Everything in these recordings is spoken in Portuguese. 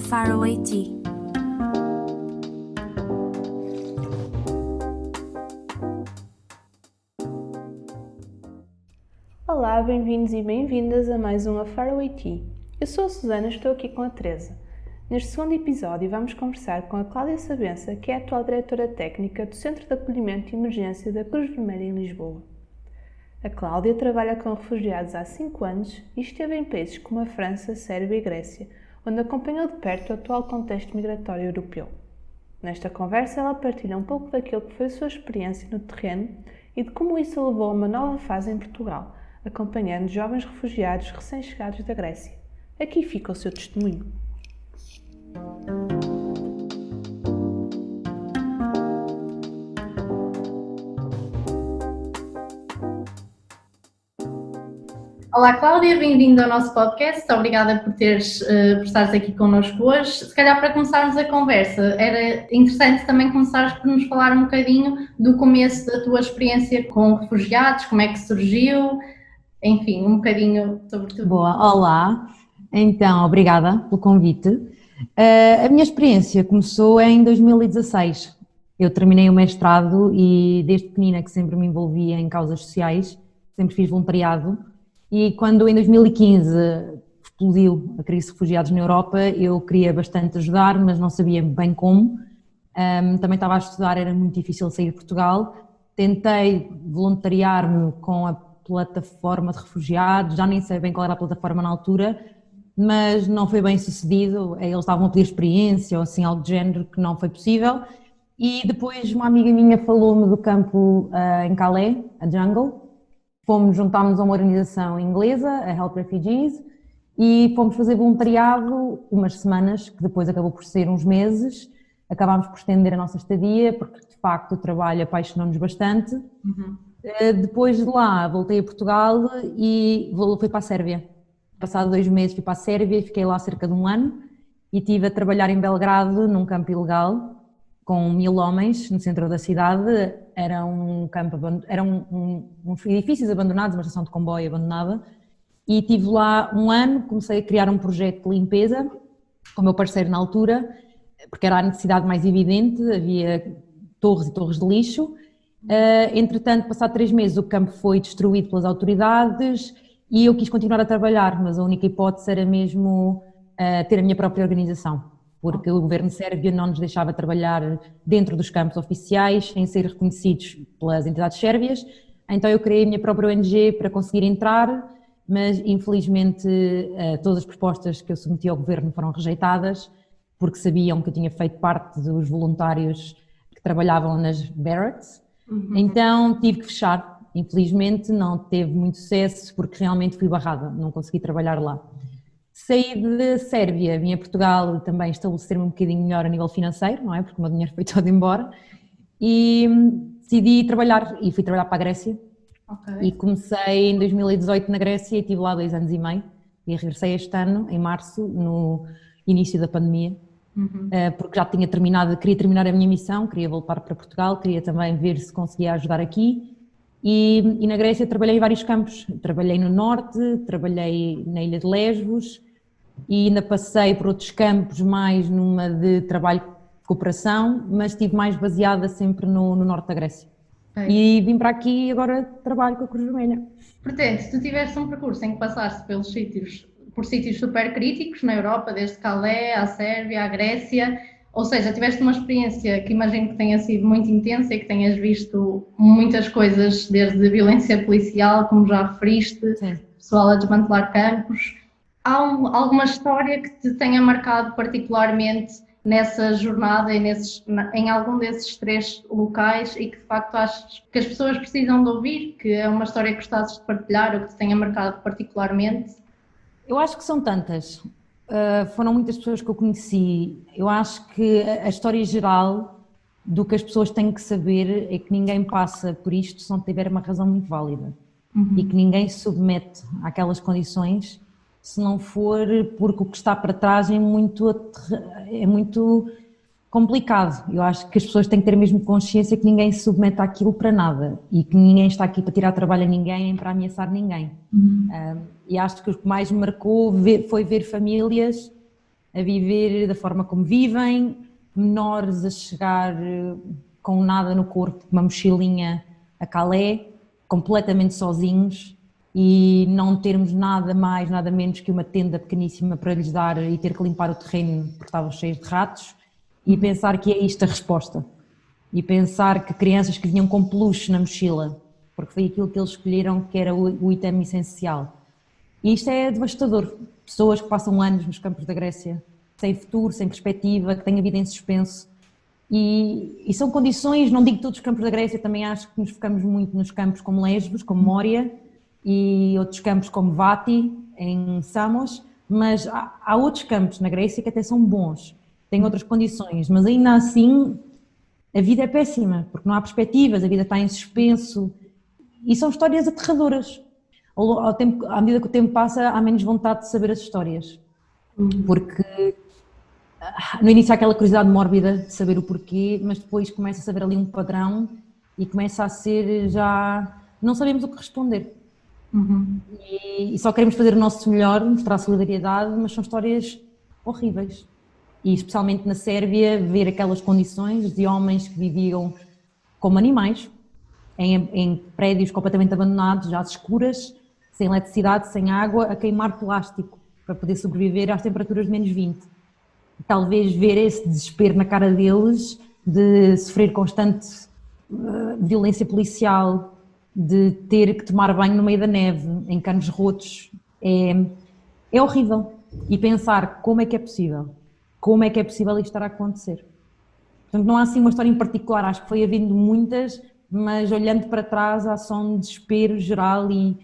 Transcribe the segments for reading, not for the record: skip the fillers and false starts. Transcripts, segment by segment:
Faraway Tea. Olá, bem-vindos e bem-vindas a mais um Faraway Tea. Eu sou a Susana e estou aqui com a Teresa. Neste segundo episódio vamos conversar com a Cláudia Sabença, que é a atual diretora técnica do Centro de Acolhimento e Emergência da Cruz Vermelha em Lisboa. A Cláudia trabalha com refugiados há 5 anos e esteve em países como a França, Sérvia e Grécia, onde acompanhou de perto o atual contexto migratório europeu. Nesta conversa ela partilha um pouco daquilo que foi a sua experiência no terreno e de como isso a levou a uma nova fase em Portugal, acompanhando jovens refugiados recém-chegados da Grécia. Aqui fica o seu testemunho. Olá Cláudia, bem-vinda ao nosso podcast, obrigada por estares aqui connosco hoje. Se calhar para começarmos a conversa, era interessante também começares por nos falar um bocadinho do começo da tua experiência com refugiados, como é que surgiu, enfim, um bocadinho sobre tudo. Boa, olá, então obrigada pelo convite. A minha experiência começou em 2016, eu terminei o mestrado e desde pequenina que sempre me envolvia em causas sociais, sempre fiz voluntariado. E quando em 2015 explodiu a crise de refugiados na Europa, eu queria bastante ajudar, mas não sabia bem como. Também estava a estudar, era muito difícil sair de Portugal. Tentei voluntariar-me com a plataforma de refugiados, já nem sei bem qual era a plataforma na altura, mas não foi bem sucedido. Eles estavam a pedir experiência ou assim, algo de género que não foi possível. E depois uma amiga minha falou-me do campo em Calais, a Jungle. Juntámos a uma organização inglesa, a Help Refugees, e fomos fazer voluntariado umas semanas, que depois acabou por ser uns meses. Acabámos por estender a nossa estadia, porque de facto o trabalho apaixonou-nos bastante. Depois de lá voltei a Portugal e fui para a Sérvia. Passado 2 meses fui para a Sérvia e fiquei lá cerca de 1 ano e estive a trabalhar em Belgrado, num campo ilegal, com 1000 homens no centro da cidade. Era um campo, uns edifícios abandonados, uma estação de comboio abandonada, e estive lá 1 ano, comecei a criar um projeto de limpeza com o meu parceiro na altura, porque era a necessidade mais evidente, havia torres e torres de lixo. Entretanto, passado 3 meses o campo foi destruído pelas autoridades e eu quis continuar a trabalhar, mas a única hipótese era mesmo ter a minha própria organização, porque o governo sérvio não nos deixava trabalhar dentro dos campos oficiais sem ser reconhecidos pelas entidades sérvias. Então eu criei a minha própria ONG para conseguir entrar, mas infelizmente todas as propostas que eu submeti ao governo foram rejeitadas, porque sabiam que eu tinha feito parte dos voluntários que trabalhavam nas barracks. Então tive que fechar. Infelizmente não teve muito sucesso porque realmente fui barrada, não consegui trabalhar lá. Saí da Sérvia, vim a Portugal e também estabelecer-me um bocadinho melhor a nível financeiro, não é? Porque o meu dinheiro foi todo embora. E decidi trabalhar e fui trabalhar para a Grécia. E comecei em 2018 na Grécia e estive lá 2 anos e meio. E regressei este ano, em março, no início da pandemia, porque já tinha terminado, queria terminar a minha missão, queria voltar para Portugal, queria também ver se conseguia ajudar aqui. E na Grécia trabalhei em vários campos. Trabalhei no norte, trabalhei na ilha de Lesbos, e ainda passei por outros campos mais numa de trabalho de cooperação, mas estive mais baseada sempre no norte da Grécia. E vim para aqui e agora trabalho com a Cruz Vermelha. Portanto, tu tiveste um percurso em que passaste por sítios super críticos na Europa, desde Calais, à Sérvia, à Grécia, ou seja, tiveste uma experiência que imagino que tenha sido muito intensa e que tenhas visto muitas coisas, desde violência policial, como já referiste, Sim. Pessoal a desmantelar campos. Há alguma história que te tenha marcado particularmente nessa jornada e em algum desses 3 locais e que de facto achas que as pessoas precisam de ouvir, que é uma história que gostasses de partilhar ou que te tenha marcado particularmente? Eu acho que são tantas. Foram muitas pessoas que eu conheci. Eu acho que a história geral do que as pessoas têm que saber é que ninguém passa por isto se não tiver uma razão muito válida. E que ninguém se submete àquelas condições se não for porque o que está para trás é muito complicado. Eu acho que as pessoas têm que ter mesmo consciência que ninguém se submete àquilo para nada e que ninguém está aqui para tirar trabalho a ninguém nem para ameaçar ninguém. E acho que o que mais me marcou foi ver famílias a viver da forma como vivem, menores a chegar com nada no corpo, uma mochilinha a Calais, completamente sozinhos e não termos nada mais, nada menos que uma tenda pequeníssima para lhes dar e ter que limpar o terreno porque estavam cheios de ratos e pensar que é isto a resposta. E pensar que crianças que vinham com peluche na mochila, porque foi aquilo que eles escolheram que era o item essencial. E isto é devastador. Pessoas que passam anos nos campos da Grécia, sem futuro, sem perspectiva, que têm a vida em suspenso. E são condições, não digo todos os campos da Grécia, também acho que nos focamos muito nos campos como Lesbos, como Moria, e outros campos como Vati, em Samos, mas há outros campos na Grécia que até são bons, têm outras condições, mas ainda assim a vida é péssima, porque não há perspectivas, a vida está em suspenso, e são histórias aterradoras. À medida que o tempo passa, há menos vontade de saber as histórias, porque no início há aquela curiosidade mórbida de saber o porquê, mas depois começa a saber ali um padrão e começa a ser já... não sabemos o que responder. E só queremos fazer o nosso melhor, mostrar solidariedade, mas são histórias horríveis. E especialmente na Sérvia, ver aquelas condições de homens que viviam como animais, em prédios completamente abandonados, às escuras, sem eletricidade, sem água, a queimar plástico para poder sobreviver às temperaturas de -20. Talvez ver esse desespero na cara deles, de sofrer constante violência policial, de ter que tomar banho no meio da neve, em canos rotos, é horrível. E pensar como é que é possível isto estar a acontecer. Portanto, não há assim uma história em particular, acho que foi havendo muitas, mas olhando para trás há só um desespero geral e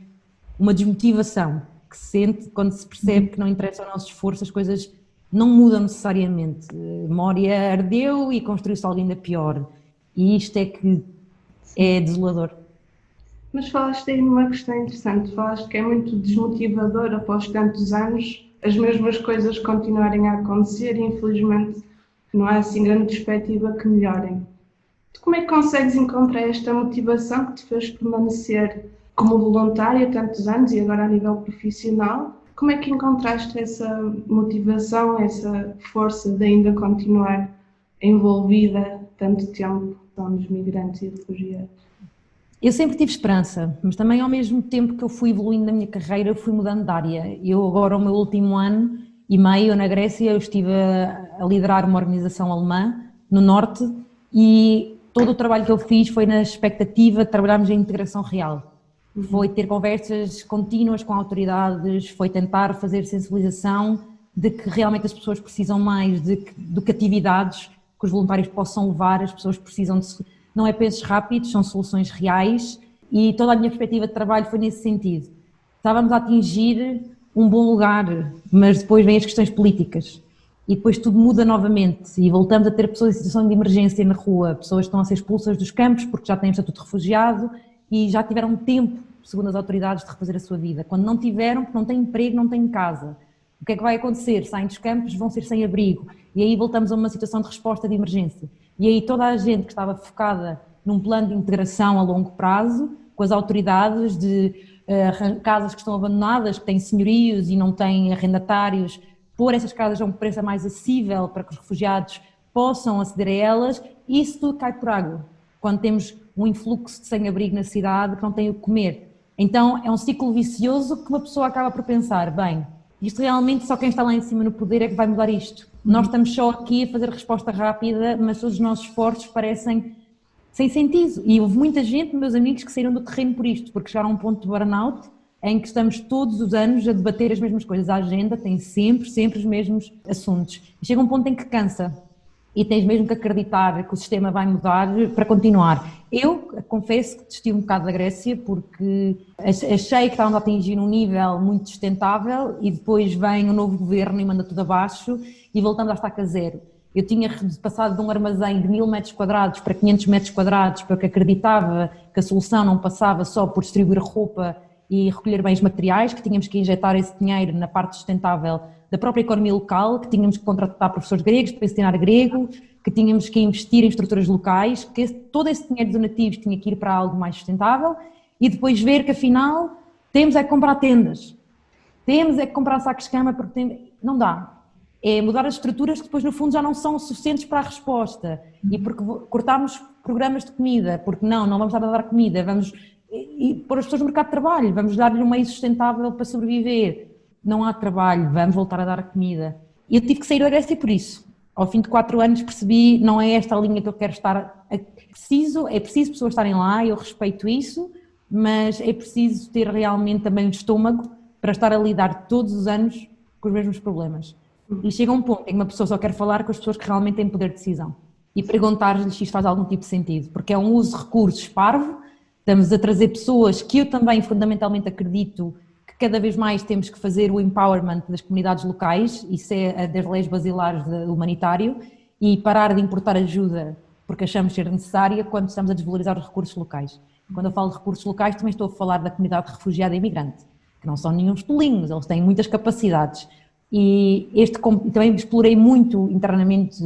uma desmotivação que se sente quando se percebe que não interessa ao nosso esforço, as coisas não mudam necessariamente. Moria ardeu e construiu-se algo ainda pior. E isto é que é desolador. Mas falaste aí numa questão interessante, falaste que é muito desmotivador após tantos anos as mesmas coisas continuarem a acontecer e infelizmente não há assim grande perspectiva que melhorem. Tu como é que consegues encontrar esta motivação que te fez permanecer como voluntária tantos anos e agora a nível profissional? Como é que encontraste essa motivação, essa força de ainda continuar envolvida tanto tempo com os migrantes e refugiados? Eu sempre tive esperança, mas também ao mesmo tempo que eu fui evoluindo na minha carreira, eu fui mudando de área. Eu agora, o meu último ano e meio na Grécia, eu estive a liderar uma organização alemã no norte e todo o trabalho que eu fiz foi na expectativa de trabalharmos em integração real. Foi ter conversas contínuas com autoridades, foi tentar fazer sensibilização de que realmente as pessoas precisam mais do que atividades que os voluntários possam levar, as pessoas precisam de... Não é pensos rápidos, são soluções reais e toda a minha perspectiva de trabalho foi nesse sentido. Estávamos a atingir um bom lugar, mas depois vêm as questões políticas e depois tudo muda novamente e voltamos a ter pessoas em situação de emergência na rua, pessoas que estão a ser expulsas dos campos porque já têm estatuto de refugiado e já tiveram tempo, segundo as autoridades, de refazer a sua vida. Quando não tiveram, porque não têm emprego, não têm casa. O que é que vai acontecer? Saem dos campos, vão ser sem abrigo e aí voltamos a uma situação de resposta de emergência. E aí toda a gente que estava focada num plano de integração a longo prazo, com as autoridades de casas que estão abandonadas, que têm senhorios e não têm arrendatários, pôr essas casas a um preço mais acessível para que os refugiados possam aceder a elas, isso tudo cai por água. Quando temos um influxo de sem-abrigo na cidade que não tem o que comer. Então é um ciclo vicioso que uma pessoa acaba por pensar, bem, isto realmente só quem está lá em cima no poder é que vai mudar isto. Nós estamos só aqui a fazer resposta rápida, mas todos os nossos esforços parecem sem sentido. E houve muita gente, meus amigos, que saíram do terreno por isto, porque chegaram a um ponto de burnout em que estamos todos os anos a debater as mesmas coisas. A agenda tem sempre os mesmos assuntos. E chega um ponto em que cansa e tens mesmo que acreditar que o sistema vai mudar para continuar. Eu confesso que desisti um bocado da Grécia porque achei que estávamos a atingir um nível muito sustentável e depois vem o novo governo e manda tudo abaixo e voltamos à estaca zero. Eu tinha passado de um armazém de 1000 metros quadrados para 500 metros quadrados porque acreditava que a solução não passava só por distribuir roupa e recolher bens materiais, que tínhamos que injetar esse dinheiro na parte sustentável da própria economia local, que tínhamos que contratar professores gregos para ensinar grego, que tínhamos que investir em estruturas locais, que todo esse dinheiro dos donativos tinha que ir para algo mais sustentável e depois ver que afinal temos é que comprar tendas, temos é que comprar sacos de cama porque não dá. é mudar as estruturas que depois no fundo já não são suficientes para a resposta, e porque cortámos programas de comida, porque não vamos estar a dar comida, vamos pôr as pessoas no mercado de trabalho, vamos dar-lhe um meio sustentável para sobreviver, não há trabalho, vamos voltar a dar comida. E eu tive que sair da Grécia por isso. Ao fim de 4 anos percebi, não é esta a linha que eu quero estar, é preciso pessoas estarem lá, eu respeito isso, mas é preciso ter realmente também um estômago para estar a lidar todos os anos com os mesmos problemas. E chega um ponto em que uma pessoa só quer falar com as pessoas que realmente têm poder de decisão e perguntar-lhes se isto faz algum tipo de sentido, porque é um uso de recursos parvo, estamos a trazer pessoas que eu também fundamentalmente acredito que cada vez mais temos que fazer o empowerment das comunidades locais, isso é das leis basilares do humanitário, e parar de importar ajuda porque achamos ser necessária quando estamos a desvalorizar os recursos locais. Quando eu falo de recursos locais também estou a falar da comunidade refugiada e imigrante, que não são nenhum tolinhos, eles têm muitas capacidades. E também explorei muito internamente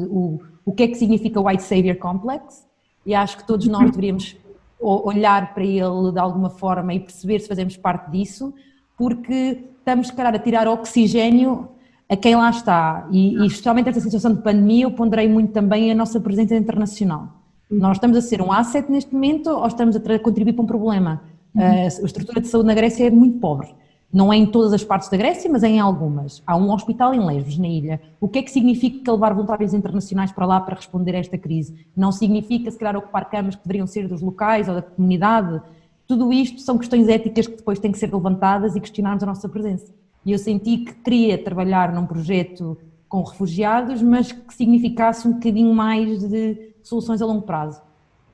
o que é que significa o White Savior Complex, e acho que todos nós deveríamos olhar para ele de alguma forma e perceber se fazemos parte disso, porque estamos, se calhar, a tirar oxigênio a quem lá está. E especialmente nesta situação de pandemia, eu ponderei muito também a nossa presença internacional. Nós estamos a ser um asset neste momento ou estamos a contribuir para um problema? A estrutura de saúde na Grécia é muito pobre. Não é em todas as partes da Grécia, mas é em algumas. Há um hospital em Lesbos, na ilha. O que é que significa levar voluntários internacionais para lá para responder a esta crise? Não significa, se calhar, ocupar camas que deveriam ser dos locais ou da comunidade. Tudo isto são questões éticas que depois têm que ser levantadas e questionarmos a nossa presença. E eu senti que queria trabalhar num projeto com refugiados, mas que significasse um bocadinho mais de soluções a longo prazo.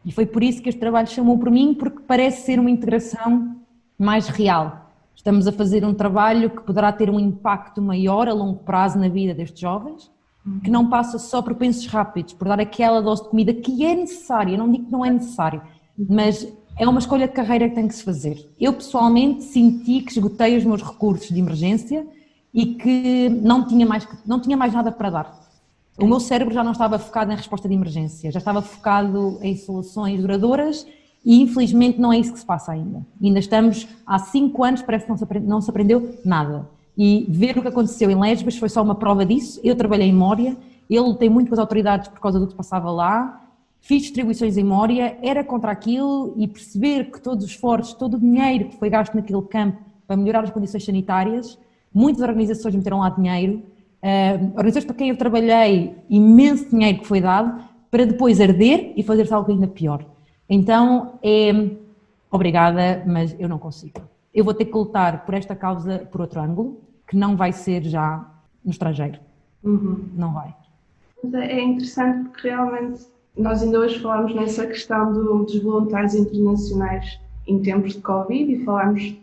E foi por isso que este trabalho chamou por mim, porque parece ser uma integração mais real. Estamos a fazer um trabalho que poderá ter um impacto maior a longo prazo na vida destes jovens, que não passa só por pensos rápidos, por dar aquela dose de comida que é necessária, não digo que não é necessário, mas é uma escolha de carreira que tem que se fazer. Eu pessoalmente senti que esgotei os meus recursos de emergência e que não tinha mais nada para dar. O meu cérebro já não estava focado em resposta de emergência, já estava focado em soluções duradouras. E infelizmente não é isso que se passa ainda. Ainda estamos há 5 anos, parece que não se aprendeu nada. E ver o que aconteceu em Lesbos foi só uma prova disso. Eu trabalhei em Mória, eu lutei muito com as autoridades por causa do que se passava lá, fiz distribuições em Mória, era contra aquilo, e perceber que todos os esforços, todo o dinheiro que foi gasto naquele campo para melhorar as condições sanitárias, muitas organizações meteram lá dinheiro, organizações para quem eu trabalhei, imenso dinheiro que foi dado, para depois arder e fazer-se algo ainda pior. Então, obrigada, mas eu não consigo. Eu vou ter que lutar por esta causa por outro ângulo, que não vai ser já no estrangeiro. Não vai. Mas é interessante porque realmente nós ainda hoje falámos nessa questão dos voluntários internacionais em tempos de Covid e falámos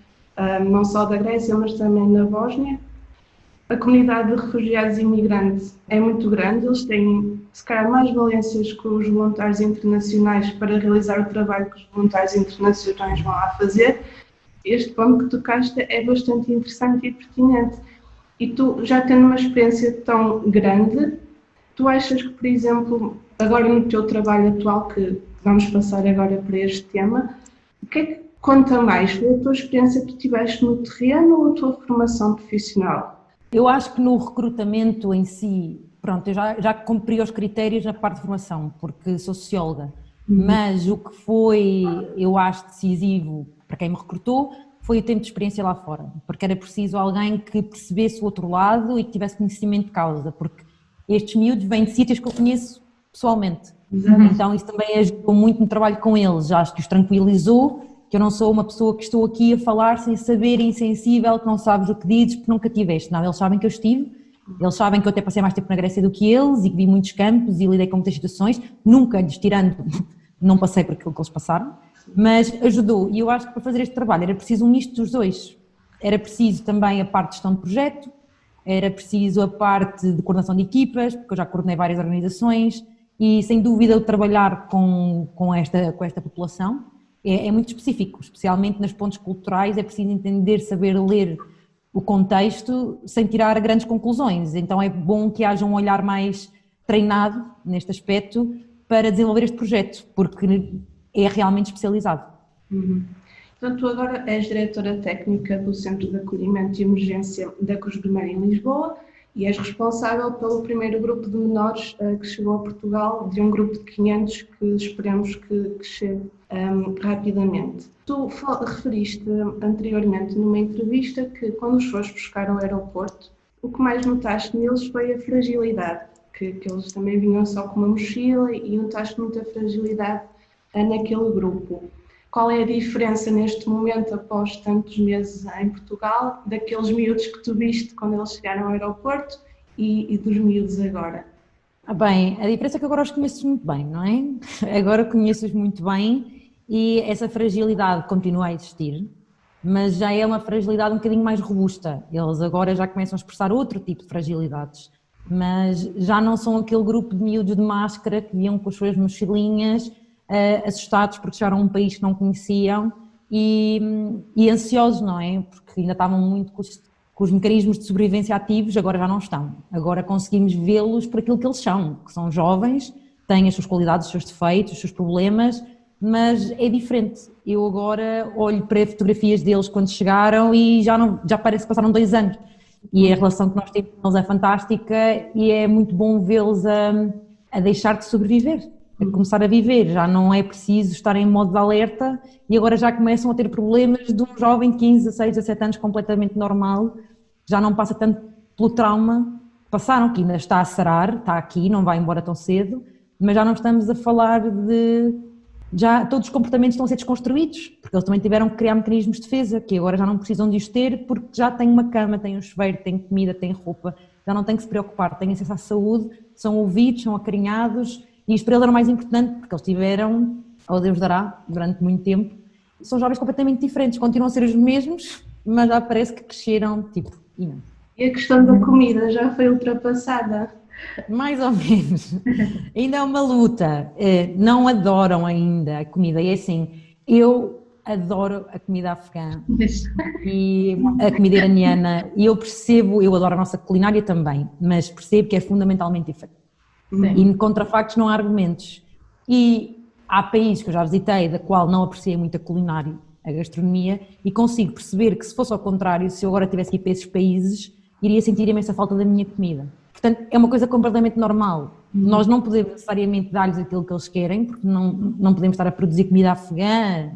não só da Grécia, mas também da Bósnia. A comunidade de refugiados e imigrantes é muito grande, eles têm, se calhar, mais valências que os voluntários internacionais para realizar o trabalho que os voluntários internacionais vão lá fazer. Este ponto que tocaste é bastante interessante e pertinente. E tu, já tendo uma experiência tão grande, tu achas que, por exemplo, agora no teu trabalho atual, que vamos passar agora para este tema, o que é que conta mais? Foi a tua experiência que tu tiveste no terreno ou a tua formação profissional? Eu acho que no recrutamento em si, pronto, eu já cumpri os critérios na parte de formação, porque sou socióloga, mas o que foi, eu acho, decisivo para quem me recrutou foi o tempo de experiência lá fora, porque era preciso alguém que percebesse o outro lado e que tivesse conhecimento de causa, porque estes miúdos vêm de sítios que eu conheço pessoalmente, então isso também ajudou muito no trabalho com eles, acho que os tranquilizou, que eu não sou uma pessoa que estou aqui a falar sem saber, insensível, que não sabes o que dizes porque nunca tiveste. Não, eles sabem que eu estive, eles sabem que eu até passei mais tempo na Grécia do que eles e que vi muitos campos e lidei com muitas situações, nunca lhes tirando, não passei por aquilo que eles passaram, mas ajudou. E eu acho que para fazer este trabalho era preciso um misto dos dois. Era preciso também a parte de gestão de projeto, era preciso a parte de coordenação de equipas, porque eu já coordenei várias organizações e sem dúvida o trabalhar com esta população é muito específico, especialmente nos pontos culturais, é preciso entender, saber ler o contexto sem tirar grandes conclusões, então é bom que haja um olhar mais treinado neste aspecto para desenvolver este projeto, porque é realmente especializado. Então tu agora és diretora técnica do Centro de Acolhimento e Emergência da Cruz Vermelha em Lisboa e és responsável pelo primeiro grupo de menores que chegou a Portugal, de um grupo de 500 que esperamos que chegue rapidamente. Tu referiste anteriormente numa entrevista que quando os foste buscar ao aeroporto, o que mais notaste neles foi a fragilidade, que eles também vinham só com uma mochila e notaste muita fragilidade naquele grupo. Qual é a diferença neste momento, após tantos meses em Portugal, daqueles miúdos que tu viste quando eles chegaram ao aeroporto e dos miúdos agora? Bem, a diferença é que agora os conheces muito bem, não é? Agora conheces muito bem e essa fragilidade continua a existir, mas já é uma fragilidade um bocadinho mais robusta. Eles agora já começam a expressar outro tipo de fragilidades, mas já não são aquele grupo de miúdos de máscara que vinham com as suas mochilinhas, assustados porque chegaram a um país que não conheciam e ansiosos, não é? Porque ainda estavam muito com os mecanismos de sobrevivência ativos, agora já não estão. Agora conseguimos vê-los por aquilo que eles são, que são jovens, têm as suas qualidades, os seus defeitos, os seus problemas, mas é diferente. Eu agora olho para fotografias deles quando chegaram e já parece que passaram 2 anos. E a relação que nós temos com eles é fantástica e é muito bom vê-los a deixar de sobreviver, a começar a viver. Já não é preciso estar em modo de alerta e agora já começam a ter problemas de um jovem de 15, 16, 17 anos completamente normal, já não passa tanto pelo trauma que passaram, que ainda está a sarar, está aqui, não vai embora tão cedo, mas já não estamos a falar de... Já todos os comportamentos estão a ser desconstruídos, porque eles também tiveram que criar mecanismos de defesa, que agora já não precisam de os ter, porque já têm uma cama, têm um chuveiro, têm comida, têm roupa, já não têm que se preocupar, têm acesso à saúde, são ouvidos, são acarinhados, e isto para eles era o mais importante, porque eles tiveram, ou Deus dará, durante muito tempo, são jovens completamente diferentes, continuam a ser os mesmos, mas já parece que cresceram, tipo, imenso. E a questão da comida já foi ultrapassada? Mais ou menos, ainda é uma luta, não adoram ainda a comida, e é assim, eu adoro a comida afegã e a comida iraniana, e eu adoro a nossa culinária também, mas percebo que é fundamentalmente diferente. Sim. E contra factos não há argumentos, e há países que eu já visitei da qual não apreciei muito a culinária, a gastronomia, e consigo perceber que se fosse ao contrário, se eu agora tivesse que ir para esses países, iria sentir imensa falta da minha comida. Portanto, é uma coisa completamente normal. Nós não podemos necessariamente dar-lhes aquilo que eles querem, porque não podemos estar a produzir comida afegã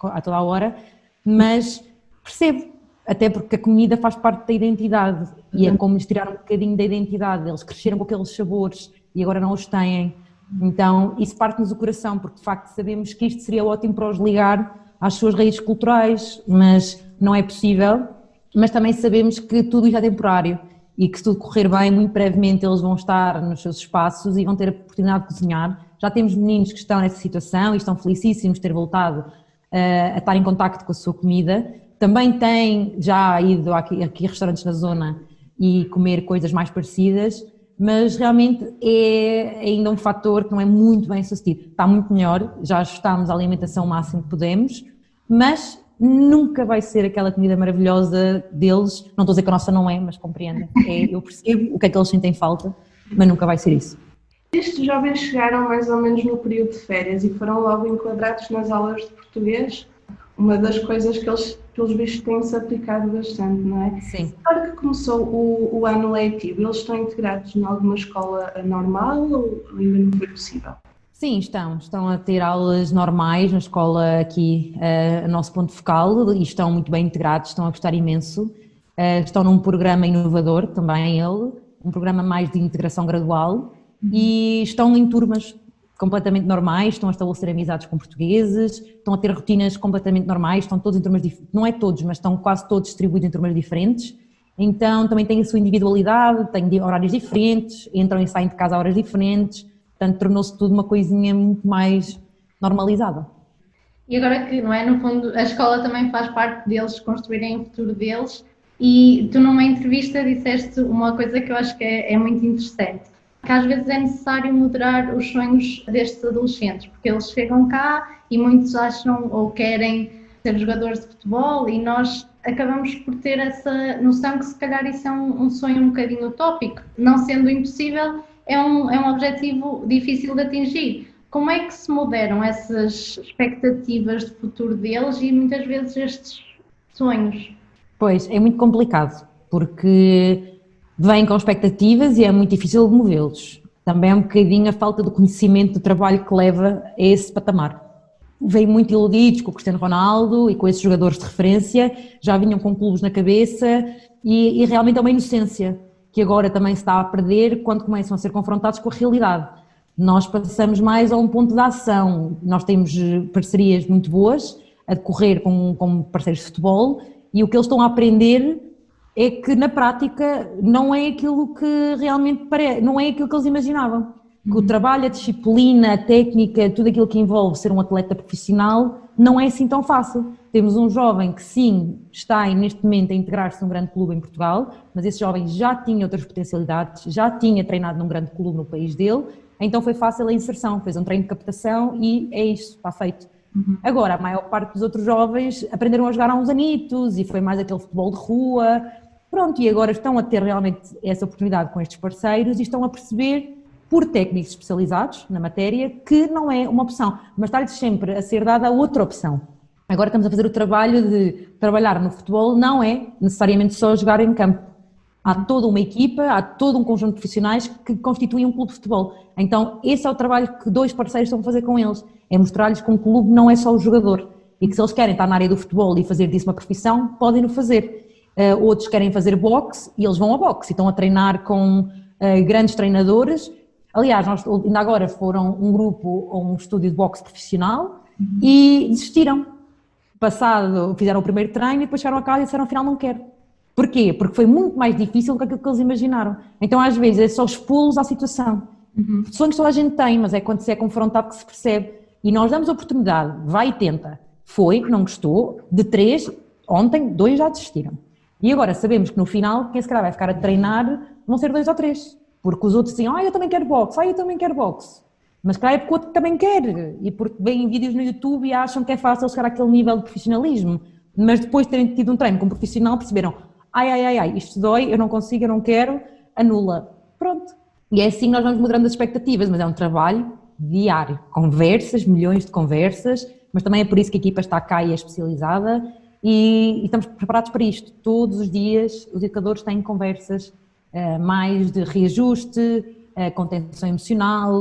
a toda a hora, mas percebo, até porque a comida faz parte da identidade e é como lhes tirar um bocadinho da identidade. Eles cresceram com aqueles sabores e agora não os têm. Então, isso parte-nos o coração, porque de facto sabemos que isto seria ótimo para os ligar às suas raízes culturais, mas não é possível. Mas também sabemos que tudo isto é temporário. E que se tudo correr bem, muito brevemente eles vão estar nos seus espaços e vão ter a oportunidade de cozinhar. Já temos meninos que estão nessa situação e estão felicíssimos de ter voltado a estar em contacto com a sua comida. Também têm já ido aqui a restaurantes na zona e comer coisas mais parecidas, mas realmente é ainda um fator que não é muito bem sucedido. Está muito melhor, já ajustámos a alimentação o máximo que podemos, mas nunca vai ser aquela comida maravilhosa deles. Não estou a dizer que a nossa não é, mas compreendem. Eu percebo o que é que eles sentem falta, mas nunca vai ser isso. Estes jovens chegaram mais ou menos no período de férias e foram logo enquadrados nas aulas de português. Uma das coisas que eles, pelos vistos, têm-se aplicado bastante, não é? Sim. Agora que começou o ano letivo, eles estão integrados em alguma escola normal ou ainda não foi possível? Sim, estão a ter aulas normais na escola aqui, a nosso ponto focal, e estão muito bem integrados, estão a gostar imenso. Estão num programa inovador também um programa mais de integração gradual, e estão em turmas completamente normais, estão a estabelecer amizades com portugueses, estão a ter rotinas completamente normais, estão todos em turmas diferentes, não é todos, mas estão quase todos distribuídos em turmas diferentes, então também têm a sua individualidade, têm horários diferentes, entram e saem de casa a horas diferentes. Portanto, tornou-se tudo uma coisinha muito mais normalizada. E agora que, não é, no fundo, a escola também faz parte deles construírem o futuro deles, e tu numa entrevista disseste uma coisa que eu acho que é muito interessante, que às vezes é necessário moderar os sonhos destes adolescentes, porque eles chegam cá e muitos acham ou querem ser jogadores de futebol e nós acabamos por ter essa noção que se calhar isso é um sonho um bocadinho utópico, não sendo impossível. É um objetivo difícil de atingir. Como é que se moderam essas expectativas de futuro deles e muitas vezes estes sonhos? Pois, é muito complicado, porque vêm com expectativas e é muito difícil de movê-los. Também é um bocadinho a falta do conhecimento do trabalho que leva a esse patamar. Vêm muito iludidos com o Cristiano Ronaldo e com esses jogadores de referência, já vinham com clubes na cabeça e realmente é uma inocência que agora também se está a perder quando começam a ser confrontados com a realidade. Nós passamos mais a um ponto de ação, nós temos parcerias muito boas a decorrer com parceiros de futebol e o que eles estão a aprender é que na prática não é aquilo que realmente parece, não é aquilo que eles imaginavam. Que o trabalho, a disciplina, a técnica, tudo aquilo que envolve ser um atleta profissional não é assim tão fácil. Temos um jovem que sim, está neste momento a integrar-se num grande clube em Portugal, mas esse jovem já tinha outras potencialidades, já tinha treinado num grande clube no país dele, então foi fácil a inserção, fez um treino de captação e é isso, está feito. Agora, a maior parte dos outros jovens aprenderam a jogar há uns anitos e foi mais aquele futebol de rua, pronto, e agora estão a ter realmente essa oportunidade com estes parceiros e estão a perceber, por técnicos especializados na matéria, que não é uma opção, mas está-lhes sempre a ser dada outra opção. Agora estamos a fazer o trabalho de trabalhar no futebol, não é necessariamente só jogar em campo. Há toda uma equipa, há todo um conjunto de profissionais que constituem um clube de futebol. Então esse é o trabalho que dois parceiros estão a fazer com eles, é mostrar-lhes que um clube não é só o jogador e que se eles querem estar na área do futebol e fazer disso uma profissão, podem o fazer. Outros querem fazer boxe e eles vão a boxe e estão a treinar com grandes treinadores. Aliás, nós ainda agora foram um grupo ou um estúdio de boxe profissional e desistiram. Fizeram o primeiro treino e depois chegaram a casa e disseram afinal não quero. Porquê? Porque foi muito mais difícil do que aquilo que eles imaginaram. Então às vezes é só expô-los à situação. Sonhos toda a gente tem, mas é quando se é confrontado que se percebe. E nós damos a oportunidade, vai e tenta. Foi, não gostou, de 3, ontem 2 já desistiram. E agora sabemos que no final quem se calhar vai ficar a treinar vão ser 2 ou 3. Porque os outros dizem, eu também quero boxe, eu também quero boxe. Mas claro, é porque o outro também quer. E porque veem vídeos no YouTube e acham que é fácil chegar àquele nível de profissionalismo. Mas depois de terem tido um treino com um profissional perceberam, isto dói, eu não consigo, eu não quero, anula. Pronto. E é assim que nós vamos moderando as expectativas, mas é um trabalho diário. Conversas, milhões de conversas, mas também é por isso que a equipa está cá e é especializada e estamos preparados para isto. Todos os dias os educadores têm conversas mais de reajuste, contenção emocional,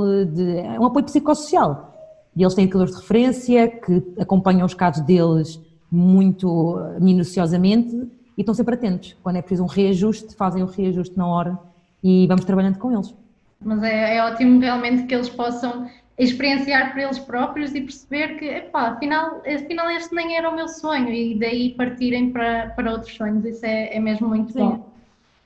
um apoio psicossocial. E eles têm educadores de referência que acompanham os casos deles muito minuciosamente e estão sempre atentos. Quando é preciso um reajuste, fazem o reajuste na hora e vamos trabalhando com eles. Mas é ótimo realmente que eles possam experienciar por eles próprios e perceber que, afinal este nem era o meu sonho e daí partirem para outros sonhos. Isso é mesmo muito bom.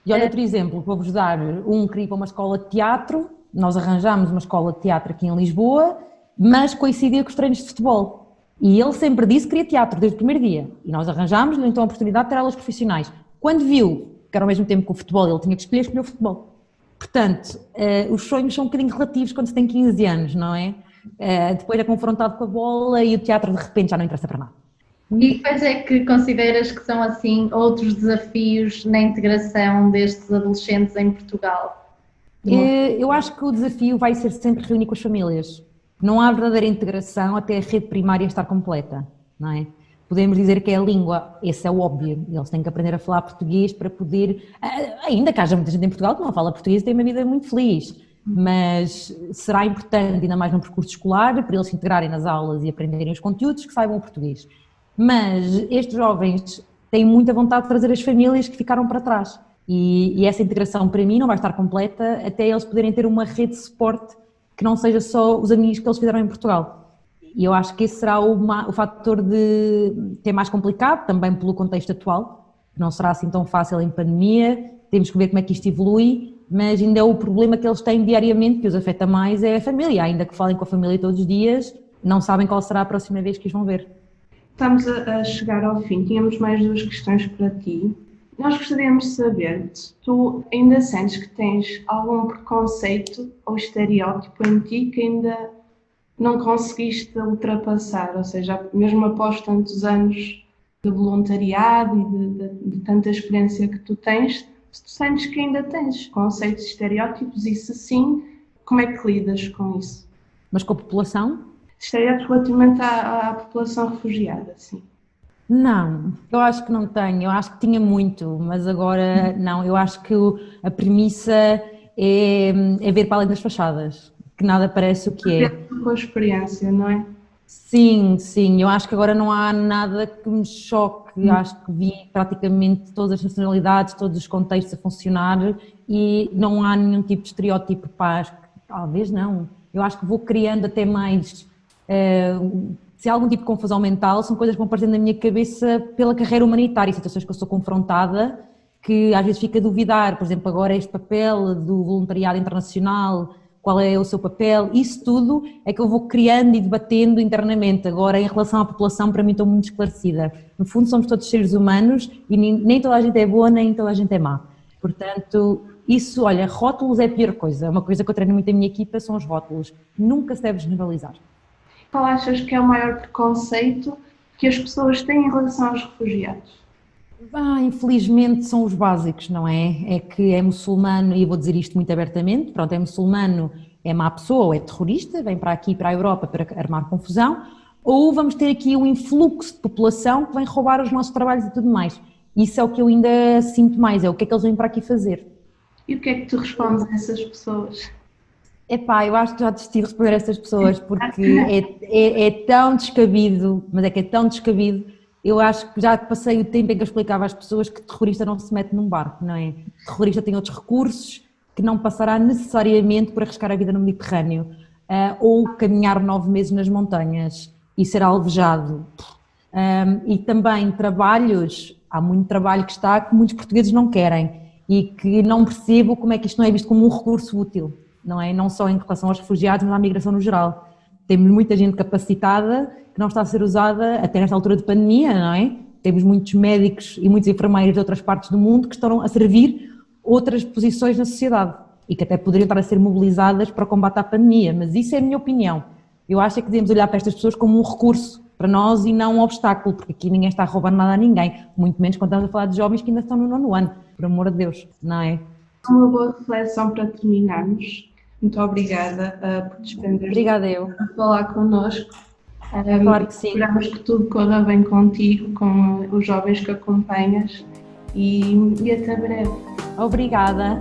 E olha outro exemplo, vou-vos dar um que ia para uma escola de teatro, nós arranjámos uma escola de teatro aqui em Lisboa, mas coincidia com os treinos de futebol. E ele sempre disse que queria teatro desde o primeiro dia. E nós arranjámos-lhe então a oportunidade de ter aulas profissionais. Quando viu que era ao mesmo tempo que o futebol, ele tinha que escolher o futebol. Portanto, os sonhos são um bocadinho relativos quando se tem 15 anos, não é? Depois é confrontado com a bola e o teatro de repente já não interessa para nada. E quais é que consideras que são assim outros desafios na integração destes adolescentes em Portugal? Eu acho que o desafio vai ser sempre reunir com as famílias. Não há verdadeira integração até a rede primária estar completa, não é? Podemos dizer que é a língua, esse é o óbvio, eles têm que aprender a falar português para poder, ainda que haja muita gente em Portugal que não fala português e tem uma vida muito feliz, mas será importante, ainda mais no percurso escolar, para eles se integrarem nas aulas e aprenderem os conteúdos, que saibam o português. Mas estes jovens têm muita vontade de trazer as famílias que ficaram para trás e essa integração para mim não vai estar completa até eles poderem ter uma rede de suporte que não seja só os amigos que eles fizeram em Portugal. E eu acho que esse será o fator de ter mais complicado, também pelo contexto atual, que não será assim tão fácil em pandemia, temos que ver como é que isto evolui, mas ainda é o problema que eles têm diariamente, que os afeta mais, é a família, ainda que falem com a família todos os dias, não sabem qual será a próxima vez que os vão ver. Estamos a chegar ao fim, tínhamos mais 2 questões para ti. Nós gostaríamos de saber se tu ainda sentes que tens algum preconceito ou estereótipo em ti que ainda não conseguiste ultrapassar, ou seja, mesmo após tantos anos de voluntariado e de tanta experiência que tu tens, se tu sentes que ainda tens conceitos, estereótipos e se sim, como é que lidas com isso? Mas com a população? Estereótipos relativamente à população refugiada, sim. Não, eu acho que não tenho, eu acho que tinha muito, mas agora não, eu acho que a premissa é ver para além das fachadas, que nada parece o que é. Com a experiência, não é? Sim, sim, eu acho que agora não há nada que me choque, acho que vi praticamente todas as nacionalidades, todos os contextos a funcionar e não há nenhum tipo de estereótipo, pá, acho que talvez não, eu acho que vou criando até mais, se há algum tipo de confusão mental, são coisas que vão aparecendo na minha cabeça pela carreira humanitária, situações que eu sou confrontada, que às vezes fica a duvidar, por exemplo, agora este papel do voluntariado internacional, qual é o seu papel, isso tudo é que eu vou criando e debatendo internamente. Agora, em relação à população, para mim estou muito esclarecida. No fundo, somos todos seres humanos e nem toda a gente é boa, nem toda a gente é má. Portanto, isso, olha, rótulos é a pior coisa. Uma coisa que eu treino muito na minha equipa são os rótulos. Nunca se deve generalizar. Qual achas que é o maior preconceito que as pessoas têm em relação aos refugiados? Infelizmente são os básicos, não é? É que é muçulmano, e eu vou dizer isto muito abertamente, pronto, é muçulmano, é má pessoa ou é terrorista, vem para aqui, para a Europa para armar confusão, ou vamos ter aqui um influxo de população que vem roubar os nossos trabalhos e tudo mais. Isso é o que eu ainda sinto mais, é o que é que eles vêm para aqui fazer. E o que é que tu respondes a essas pessoas? Epá, eu acho que já desisti de responder a essas pessoas porque é tão descabido, mas é que é tão descabido. Eu acho que já passei o tempo em que eu explicava às pessoas que terrorista não se mete num barco, não é? Terrorista tem outros recursos que não passará necessariamente por arriscar a vida no Mediterrâneo ou caminhar 9 meses nas montanhas e ser alvejado. E também trabalhos, há muito trabalho que está que muitos portugueses não querem e que não percebo como é que isto não é visto como um recurso útil, não é? Não só em relação aos refugiados, mas à migração no geral. Temos muita gente capacitada que não está a ser usada até nesta altura de pandemia, não é? Temos muitos médicos e muitos enfermeiros de outras partes do mundo que estão a servir outras posições na sociedade e que até poderiam estar a ser mobilizadas para o combate à pandemia, mas isso é a minha opinião. Eu acho que devemos olhar para estas pessoas como um recurso para nós e não um obstáculo, porque aqui ninguém está a roubar nada a ninguém, muito menos quando estamos a falar de jovens que ainda estão no 9º ano, por amor de Deus, não é? Uma boa reflexão para terminarmos. Muito obrigada por despender Obrigada eu. a falar connosco. Claro que sim. Esperamos que tudo corra bem contigo, com os jovens que acompanhas e até breve. Obrigada.